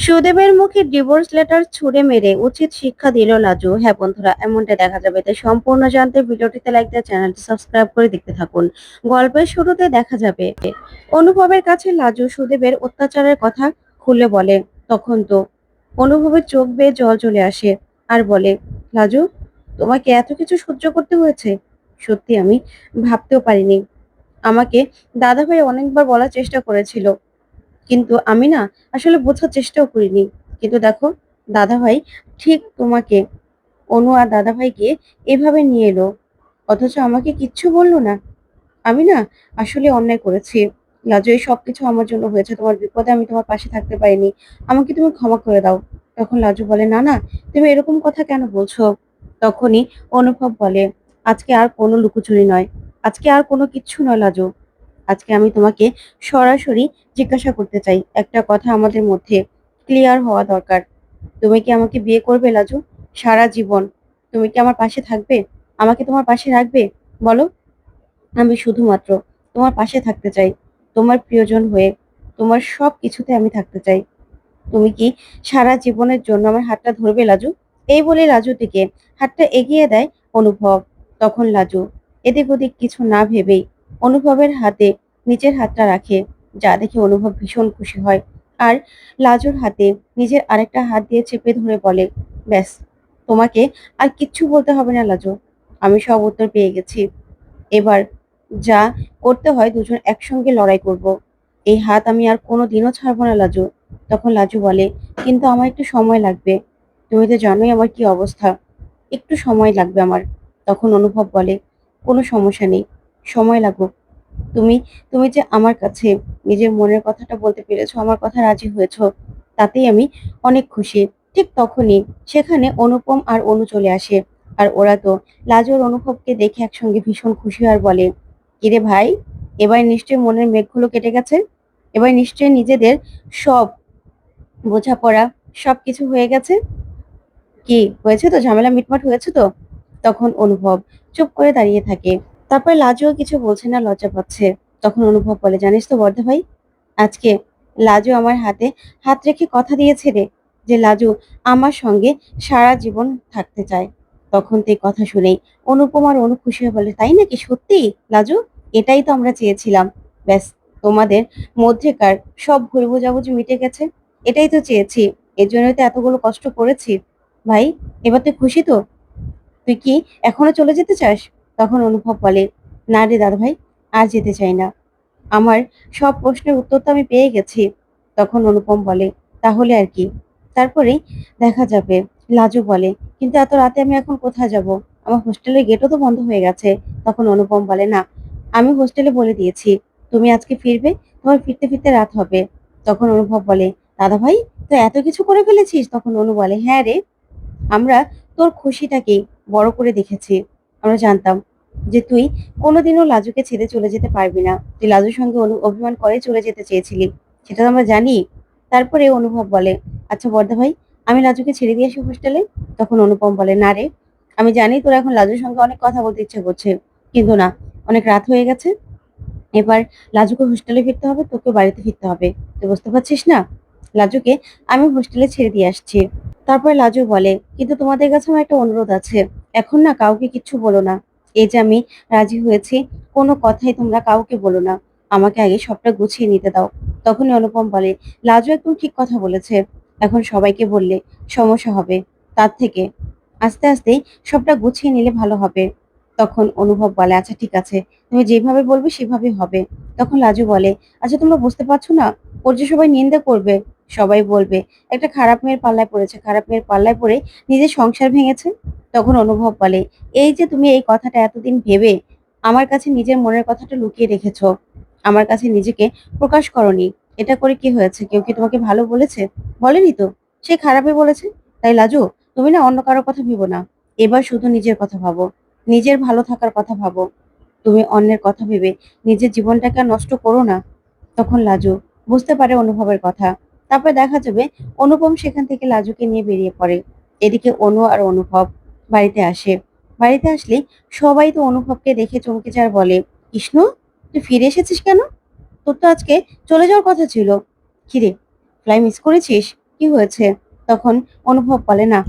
সুদেবের মুখে divorce letter ছুঁড়ে মেরে উচিত শিক্ষা দিল লাজু। হ্যাঁ বন্ধুরা, এমনটা দেখা যাবে। তাই সম্পূর্ণ জানতে ভিডিওটিতে লাইক দিয়ে চ্যানেলটি সাবস্ক্রাইব করে দেখতে থাকুন। গল্পের শুরুতে দেখা যাবে অনুভবের কাছে লাজু সুদেবের অত্যাচারের কথা খুলে বলে। তখন তো অনুভবের চোখ বেয়ে জল চলে আসে আর বলে, লাজু, তোমাকে এত কিছু সহ্য করতে হয়েছে? সত্যি আমি ভাবতেও পারিনি। আমাকে দাদাভাই অনেকবার বলার চেষ্টা করেছিল, কিন্তু আমি না আসলে বোঝার চেষ্টাও করিনি। কিন্তু দেখো, দাদাভাই ঠিক তোমাকে, অনু আর দাদাভাইকে এভাবে নিয়ে এলো, অথচ আমাকে কিচ্ছু বললো না। আমি না আসলে অন্যায় করেছি। লাজু, এই সবকিছু আমার জন্য হয়েছে। তোমার বিপদে আমি তোমার পাশে থাকতে পারিনি। আমাকে তুমি ক্ষমা করে দাও। তখন লাজু বলে, না না, তুমি এরকম কথা কেন বলছো? তখনই অনুভব বলে, আজকে আর কোনো লুকোচুরি নয়, আজকে আর কোনো কিচ্ছু নয় লাজু। আজকে আমি তোমাকে সরাসরি জিজ্ঞাসা করতে চাই, একটা কথা আমাদের মধ্যে ক্লিয়ার হওয়া দরকার। তুমি কি আমাকে বিয়ে করবে লাজু? সারা জীবন তুমি কি আমার পাশে থাকবে? আমাকে তোমার পাশে রাখবে? বলো। আমি শুধুমাত্র তোমার পাশে থাকতে চাই, তোমার প্রিয়জন হয়ে। তোমার সব কিছুতে আমি থাকতে চাই। তুমি কি সারা জীবনের জন্য আমার হাতটা ধরবে লাজু? এই বলে লাজু দিকে হাতটা এগিয়ে দেয় অনুভব। তখন লাজু এদিক ওদিক কিছু না ভেবেই অনুভবের হাতে নিজের হাতটা রাখে, যা দেখে অনুভব ভীষণ খুশি হয়। আর লাজুর হাতে নিজের আরেকটা হাত দিয়ে চেপে ধরে বলে, ব্যাস, তোমাকে আর কিচ্ছু বলতে হবে না লাজু। আমি সব উত্তর পেয়ে গেছি। এবার যা করতে হয় দুজন একসঙ্গে লড়াই করব। এই হাত আমি আর কোনোদিনও ছাড়বো না লাজু। তখন লাজু বলে, কিন্তু আমার একটু সময় লাগবে। তুমি তো জানোই আমার কি অবস্থা। একটু সময় লাগবে আমার। তখন অনুভব বলে, কোনো সমস্যা নেই, সময় লাগুক। তুমি তুমি যে আমার কাছে নিজের মনের কথাটা বলতে পেরেছো, আমার কথা রাজি হয়েছো, তাতেই আমি অনেক খুশি। ঠিক তখনই সেখানে অনুপম আর অনু চলে আসে। আর ওরা তো লাজুর অনুভবকে দেখে একসঙ্গে ভীষণ খুশি আর বলে, কিরে ভাই, এবার নিশ্চয়ই মনের মেঘগুলো কেটে গেছে। এবার নিশ্চয়ই নিজেদের সব বোঝাপড়া সবকিছু হয়ে গেছে। কি হয়েছে? তো ঝামেলা মিটমাট হয়েছে তো? তখন অনুভব চুপ করে দাঁড়িয়ে থাকে। তারপর লাজুও কিছু বলছে না, লজ্জা পাচ্ছে। তখন অনুভব বলে, জানিস তো বর্দা ভাই, আজকে লাজু আমার হাতে হাত রেখে কথা দিয়েছে রে, যে লাজু আমার সঙ্গে সারা জীবন থাকতে চায়। তখন তো এই কথা শুনেই অনুপম আর অনু খুশি হয়ে বলে, তাই নাকি? সত্যি লাজু, এটাই তো আমরা চেয়েছিলাম। ব্যাস, তোমাদের মধ্যেকার সব ভুল বোঝাবুঝি মিটে গেছে। এটাই তো চেয়েছি, এর জন্যই তো এতগুলো কষ্ট করেছি। ভাই, এবার তুই খুশি তো? তুই কি এখনো চলে যেতে চাস? তখন অনুভব বলে, না রে দাদা ভাই, আর যেতে চাই না। আমার সব প্রশ্নের উত্তর তো আমি পেয়ে গেছি। তখন অনুপম বলে, তাহলে আর কি? তারপরেই দেখা যাবে। লাজু বলে, কিন্তু এত রাতে আমি এখন কোথায় যাব? আমার হোস্টেলের গেটও তো বন্ধ হয়ে গেছে। তখন অনুপম বলে, না, আমি হোস্টেলে বলে দিয়েছি তুমি আজকে ফিরবে, তোমার ফিরতে ফিরতে রাত হবে। তখন অনুভব বলে, দাদা ভাই, তো এত কিছু করে ফেলেছিস? তখন অনু বলে, হ্যাঁ রে, আমরা তোর খুশিটাকেই বড় করে দেখেছি। আমরা জানতাম যে তুই কোনোদিনও লাজুকে ছেড়ে চলে যেতে পারবি না। তুই লাজুর সঙ্গে অভিমান করে চলে যেতে চেয়েছিলি, সেটা তো আমরা জানি। তারপরে অনুভব বলে, আচ্ছা বর্দা ভাই, আমি লাজুকে ছেড়ে দিয়ে আসি হোস্টেলে? তখন অনুপম বলে, না রে, আমি জানি তোর এখন লাজুর সঙ্গে অনেক কথা বলতে ইচ্ছে করছে, কিন্তু না, অনেক রাত হয়ে গেছে। এবার লাজুকে হোস্টেলে ফিরতে হবে, তোকে বাড়িতে ফিরতে হবে। তুই বুঝতে পারছিস না? লাজুকে আমি হোস্টেলে ছেড়ে দিয়ে আসছি। তারপরে লাজু বলে, কিন্তু তোমাদের কাছে আমার একটা অনুরোধ আছে। এখন না কাউকে কিচ্ছু বলো না। এই যে আমি রাজি হয়েছি, কোনো কথাই তোমরা কাউকে বলো না। আমাকে আগে সবটা গুছিয়ে নিতে দাও। তখনই অনুপম বলে, লাজু একদম ঠিক কথা বলেছে। এখন সবাইকে বললে সমস্যা হবে, তার থেকে আস্তে আস্তেই সবটা গুছিয়ে নিলে ভালো হবে। তখন অনুভব বলে, আচ্ছা ঠিক আছে, তুমি যেভাবে বলবে সেভাবেই হবে। তখন লাজু বলে, আচ্ছা তোমরা বুঝতে পারছো না, ওর যে সবাই নিন্দা করবে, সবাই বলবে একটা খারাপ মেয়ের পাল্লায় পড়েছে, খারাপ মেয়ের পাল্লায় পড়ে নিজের সংসার ভেঙেছে। তখন অনুভব বলে, এই যে তুমি এই কথাটা এতদিন ভেবে আমার কাছে নিজের মনের কথাটা লুকিয়ে রেখেছো, আমার কাছে নিজেকে প্রকাশ করনি, এটা করে কি হয়েছে? কেউ কি তোমাকে ভালো বলেছে? বলেনি তো, সে খারাপই বলেছে। তাই লাজু, তুমি না অন্য কারোর কথা ভেবো না, এবার শুধু নিজের কথা ভাবো, নিজের ভালো থাকার কথা ভাবো। তুমি অন্যের কথা ভেবে নিজের জীবনটাকে আর নষ্ট করো না। তখন লাজু বুঝতে পারে অনুভবের কথা। তারপর দেখা যাবে অনুপম সেখান থেকে লাজুকে নিয়ে বেরিয়ে পড়ে। এদিকে অনু আর অনুভব বাড়িতে আসে। বাড়িতে আসলে সবাই তো অনুভবকে দেখে চমকে যায় আর বলে, কৃষ্ণ, তুই ফিরে এসেছিস কেন? তোর তো আজকে চলে যাওয়ার কথা ছিল। কিরে, ফ্লাই মিস করেছিস? কি হয়েছে? তখন অনুভব বলে, না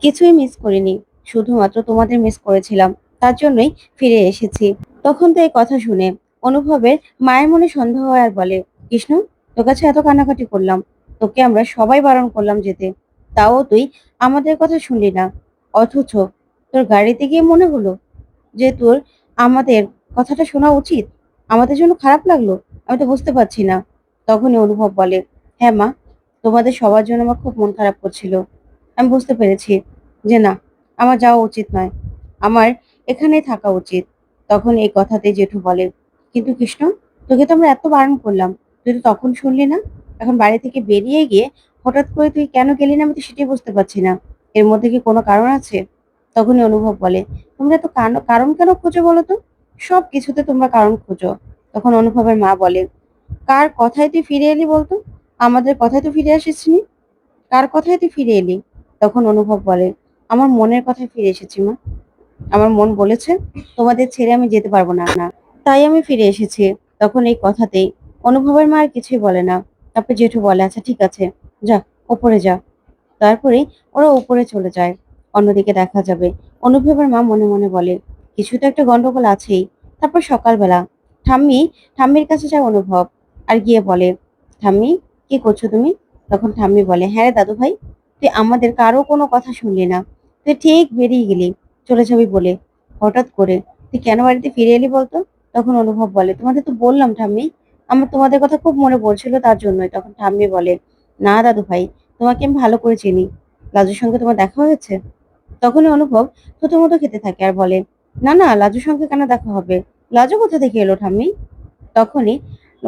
কিছুই মিস করিনি। শুধুমাত্র তোমাদের মিস করেছিলাম। তার জন্যই ফিরে এসেছি। তখন তো এই কথা শুনে অনুভবের মায়ের মনে সন্দেহ হয় আর বলে, কৃষ্ণ, তোর কাছে এত কান্নাকাটি করলাম। তোকে আমরা সবাই বারণ করলাম যেতে। তাও তুই আমাদের কথা শুনলি না। অথচ তোর গাড়িতে গিয়ে মনে হলো যে তোর আমাদের কথাটা শোনা উচিত। আমাদের জন্য খারাপ লাগলো। আমি তো বুঝতে পারছি না। তখনই অনুভব বলে, হ্যাঁ মা, তোমাদের সবার জন্য আমার খুব মন খারাপ করছিল। আমি বুঝতে পেরেছি যে না, আমার যাওয়া উচিত নয়। আমার এখানেই থাকা উচিত। তখন এই কথাতে জেঠু বলে, কিন্তু কৃষ্ণ, তোকে তো আমরা এত বারণ করলাম। তুই তো তখন শুনলি না। এখন বাড়ি থেকে বেরিয়ে গিয়ে হঠাৎ করে তুই কেন গেলি না আমি তো সেটাই বুঝতে পারছি না। এর মধ্যে কি কোনো কারণ আছে? তখনই অনুভব বলে, তোমরা তো কারণ কেন খোঁজো বলো তো? সব কিছুতে তোমরা কারণ খোঁজো। তখন অনুভবের মা বলে, কার কথায় তুই ফিরে এলি বলতো? আমাদের কথায় তো ফিরে আসিসনি। কার কথায় তুই ফিরে এলি? তখন অনুভব বলে, আমার মনের কথায় ফিরে এসেছি মা। আমার মন বলেছে তোমাদের ছেড়ে আমি যেতে পারবো না। তাই আমি ফিরে এসেছি। তখন এই কথাতেই অনুভবের মা আর কিছুই বলে না। তারপর জেঠু বলে, আচ্ছা ঠিক আছে, যা, ওপরে যা। তারপরেই ওরা উপরে চলে যায়। অন্যদিকে দেখা যাবে অনুভবের মা মনে মনে বলে, কিছু তো একটা গন্ডগোল আছেই। তারপর সকালবেলা ঠাম্মি ঠাম্মির কাছে যায় অনুভব আর গিয়ে বলে, ঠাম্মি, কি করছো তুমি? তখন ঠাম্মি বলে, হ্যাঁ রে দাদু ভাই, তুই আমাদের কারো কোনো কথা শুনলি না। তুই ঠিক বেরিয়ে গেলি চলে যাবি বলে। হঠাৎ করে তুই কেন বাড়িতে ফিরে এলি বলতো? তখন অনুভব বলে, তোমাদের তো বললাম ঠাম্মি, আমার তোমাদের কথা খুব মনে পড়ছিল তার জন্যই। তখন ঠাম্মি বলে, না দাদু ভাই, তোমাকে আমি ভালো করে চিনি। লাজুর সঙ্গে তোমার দেখা হয়েছে? তখনই অনুভব থতমত খেতে থাকে আর বলে, না না, লাজুর সঙ্গে কেন দেখা হবে? লাজু কোথা থেকে এলো ঠাম্মি? তখনই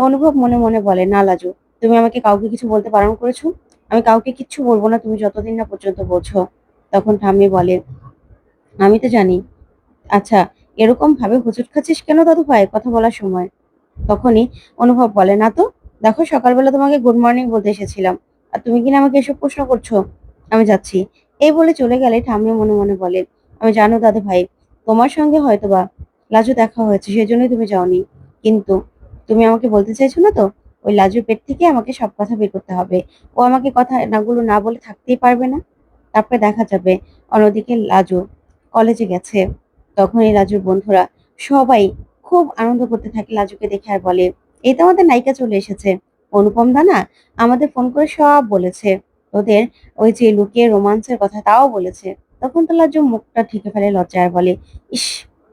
অনুভব মনে মনে বলে, না লাজু, তুমি আমাকে কাউকে কিছু বলতে বারণ করেছো। আমি কাউকে কিচ্ছু বলবো না তুমি যতদিন না পর্যন্ত বলছো। তখন ঠাম্মি বলে, আমি তো জানি। আচ্ছা, এরকম ভাবে হোঁচট খাচ্ছিস কেন দাদু ভাই কথা বলার সময়? তখনই অনুভব বলে, না তো, দেখো সকালবেলা তোমাকে গুড মর্নিং বলতে এসেছিলাম। আর তুমি কিনা আমাকে এসব প্রশ্ন করছো। আমি যাচ্ছি। এই বলে চলে গেলে ঠাম্মি মনে মনে বলে, আমি জানো দাদু ভাই, তোমার সঙ্গে হয়তোবা লাজু দেখা হয়েছে সেজন্যই তুমি যাওনি। কিন্তু তুমি আমাকে বলতে চাইছো না তো? ওই লাজুর পেট থেকে আমাকে সব কথা বের করতে হবে। ও আমাকে কথা নাগুলো না বলে থাকতেই পারবে না। তারপরে দেখা যাবে অন্যদিকে লাজু কলেজে গেছে। তখন এই লাজুর বন্ধুরা সবাই খুব আনন্দ করতে থাকে লাজুকে দেখে আর বলে, এই তো আমাদের নায়িকা চলে এসেছে। অনুপম দা না আমাদের ফোন করে সব বলেছে। ওদের ওই যে লুকিয়ে রোমান্সের কথা তাও বলেছে। তখন তো লাজু মুখটা ঢেকে ফেলে লজ্জায় আর বলে, ইস,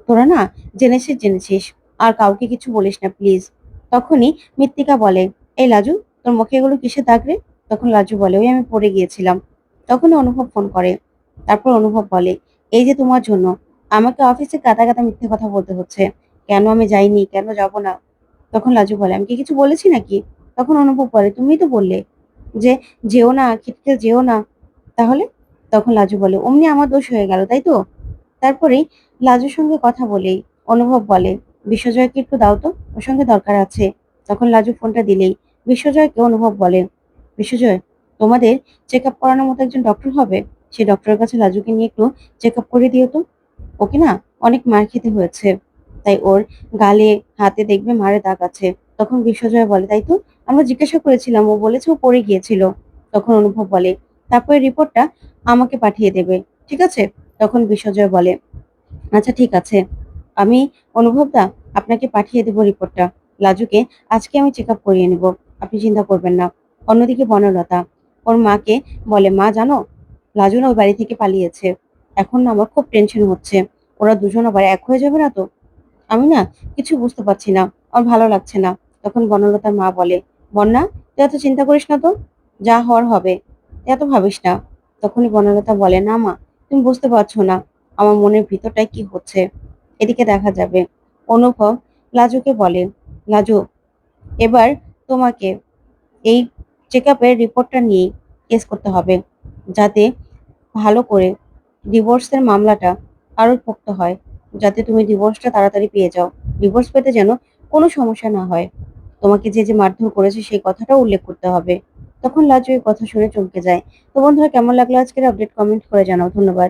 তোরা না জেনেছিস আর কাউকে কিছু বলিস না প্লিজ। তখনই মৃত্তিকা বলে, এই লাজু, তোর মুখে এগুলো কিসের দাগ রে? তখন লাজু বলে, ওই আমি পড়ে গিয়েছিলাম। তখনই অনুভব ফোন করে। তারপর অনুভব বলে, এই যে তোমার জন্য আমাকে অফিসে গাদা গাদা মিথ্যে কথা বলতে হচ্ছে। কেন আমি যাইনি, কেন যাব না? তখন লাজু বলে, আমি কি কিছু বলেছি নাকি? তখন অনুভব বলে, তুমিই তো বললে যে যেও না, খিটকে যেও না। তাহলে? তখন লাজু বলে, অমনি আমার দোষ হয়ে গেল তাই তো? তারপরেই লাজুর সঙ্গে কথা বলেই অনুভব বলে, বিশ্বজয়কে একটু দাও তো, ওর সঙ্গে দরকার আছে। তখন লাজু ফোনটা দিলেই বিশ্বজয়কে অনুভব বলে, বিশ্বজয়, তোমাদের চেক আপ করানোর মতো একজন ডক্টর হবে। সেই ডক্টরের কাছে লাজুকে নিয়ে একটু চেক আপ করে দিও তো। ওকে না অনেক মার খেতে হয়েছে। তাই ওর গালে হাতে দেখবে মারের দাগ আছে। তখন বিশ্বজয় বলে, তাই তো, আমরা জিজ্ঞাসা করেছিলাম, ও বলেছে ও পড়ে গিয়েছিল। তখন অনুভব বলে, তারপরে রিপোর্টটা আমাকে পাঠিয়ে দেবে, ঠিক আছে? তখন বিশ্বজয় বলে, আচ্ছা ঠিক আছে, আমি অনুভবদা আপনাকে পাঠিয়ে দেব রিপোর্টটা। লাজুকে আজকে আমি চেক আপ করিয়ে নেব, আপনি চিন্তা করবেন না। অন্যদিকে বনলতা ওর মাকে বলে, মা জানো, লাজু না ওই বাড়ি থেকে পালিয়েছে। এখন না আমার খুব টেনশন হচ্ছে। ওরা দুজন আবার এক হয়ে যাবে না তো? আমি না কিছু বুঝতে পারছি না। আমার ভালো লাগছে না। তখন বনলতার মা বলে, বন্যা, তুই এত চিন্তা করিস না তো। যা হওয়ার হবে। তুই এত ভাবিস না। তখনই বনলতা বলে, না মা, তুমি বুঝতে পারছো না আমার মনের ভিতরটায় কি হচ্ছে। এদিকে দেখা যাবে অনুভব লাজুকে বলে, লাজু, এবার তোমাকে এই চেক আপের রিপোর্টটা নিয়ে কেস করতে হবে, যাতে ভালো করে ডিভোর্সের মামলাটা আরো পোক্ত হয়, যাতে তুমি ডিভোর্সটা তাড়াতাড়ি পেয়ে যাও। ডিভোর্স পেতে যেন কোনো সমস্যা না হয়। তোমাকে যে মারধর করেছে সেই কথাটাও উল্লেখ করতে হবে। তখন লাজু এই কথা শুনে চমকে যায়। তো বন্ধুরা, কেমন লাগলো আজকের আপডেট কমেন্ট করে জানাও। ধন্যবাদ।